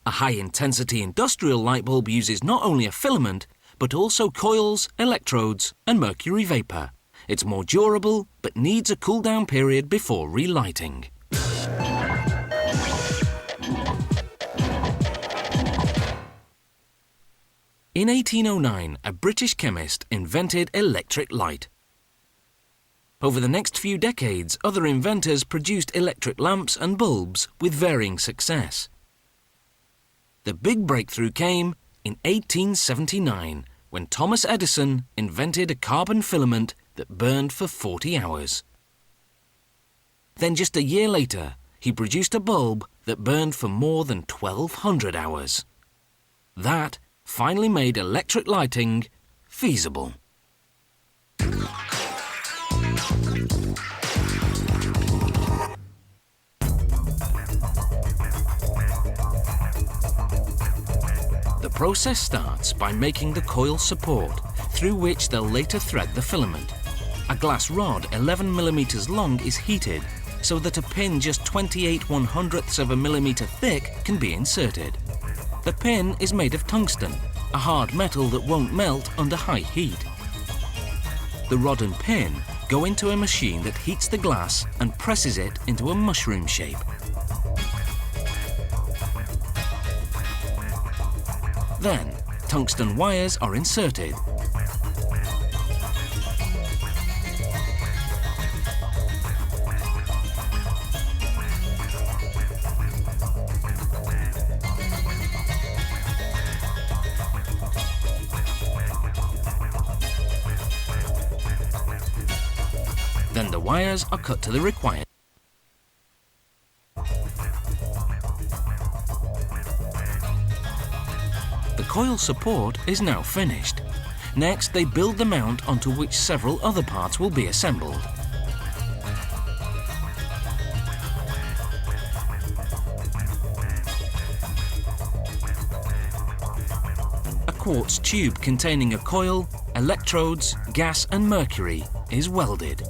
A high-intensity industrial light bulb uses not only a filament, but also coils, electrodes and mercury vapour. It's more durable, but needs a cool-down period before relighting. In 1809, a British chemist invented electric light. Over the next few decades, other inventors produced electric lamps and bulbs with varying success. The big breakthrough came in 1879, when Thomas Edison invented a carbon filament that burned for 40 hours. Then just a year later, he produced a bulb that burned for more than 1,200 hours. That finally made electric lighting feasible. The process starts by making the coil support, through which they'll later thread the filament. A glass rod 11 mm long is heated so that a pin just 28/100ths of a millimeter thick can be inserted. The pin is made of tungsten, a hard metal that won't melt under high heat. The rod and pin go into a machine that heats the glass and presses it into a mushroom shape. Then, tungsten wires are inserted. Then the wires are cut to the required. The coil support is now finished. Next, they build the mount onto which several other parts will be assembled. A quartz tube containing a coil, electrodes, gas and mercury is welded.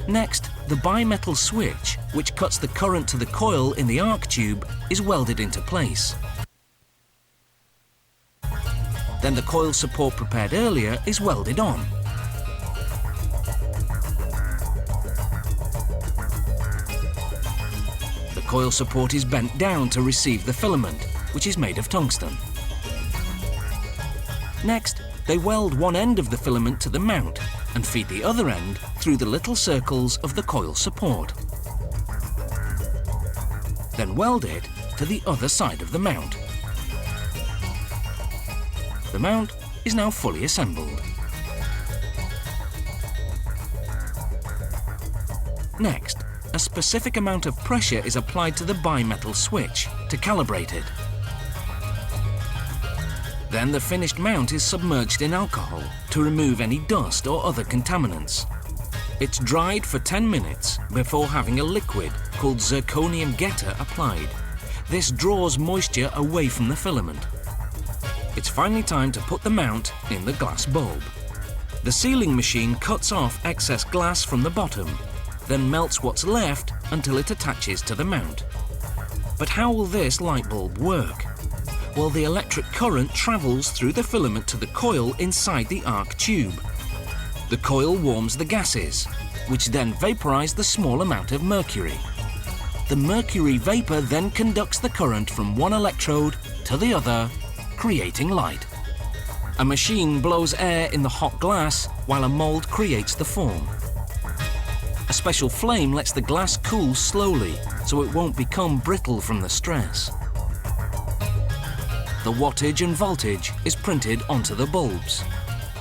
Next, the bimetal switch, which cuts the current to the coil in the arc tube, is welded into place. Then the coil support prepared earlier is welded on. The coil support is bent down to receive the filament, which is made of tungsten. Next, they weld one end of the filament to the mount and feed the other end through the little circles of the coil support. Then weld it to the other side of the mount. The mount is now fully assembled. Next, a specific amount of pressure is applied to the bimetal switch to calibrate it. Then the finished mount is submerged in alcohol to remove any dust or other contaminants. It's dried for 10 minutes before having a liquid called zirconium getter applied. This draws moisture away from the filament. It's finally time to put the mount in the glass bulb. The sealing machine cuts off excess glass from the bottom, then melts what's left until it attaches to the mount. But how will this light bulb work? Well, the electric current travels through the filament to the coil inside the arc tube. The coil warms the gases, which then vaporize the small amount of mercury. The mercury vapor then conducts the current from one electrode to the other, creating light. A machine blows air in the hot glass while a mold creates the form. A special flame lets the glass cool slowly so it won't become brittle from the stress. The wattage and voltage is printed onto the bulbs.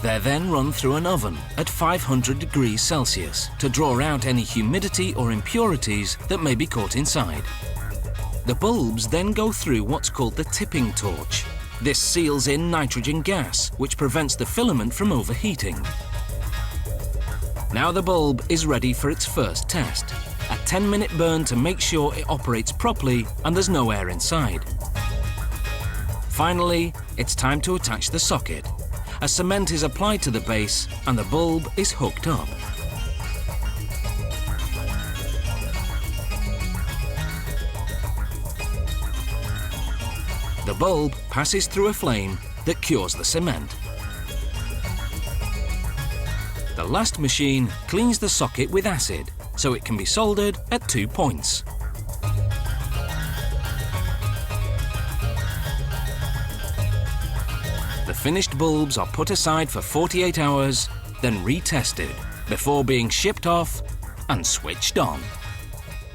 They're then run through an oven at 500 degrees Celsius to draw out any humidity or impurities that may be caught inside. The bulbs then go through what's called the tipping torch. This seals in nitrogen gas, which prevents the filament from overheating. Now the bulb is ready for its first test. A 10-minute burn to make sure it operates properly and there's no air inside. Finally, it's time to attach the socket. A cement is applied to the base and the bulb is hooked up. The bulb passes through a flame that cures the cement. The last machine cleans the socket with acid, so it can be soldered at 2 points. The finished bulbs are put aside for 48 hours, then retested, before being shipped off and switched on.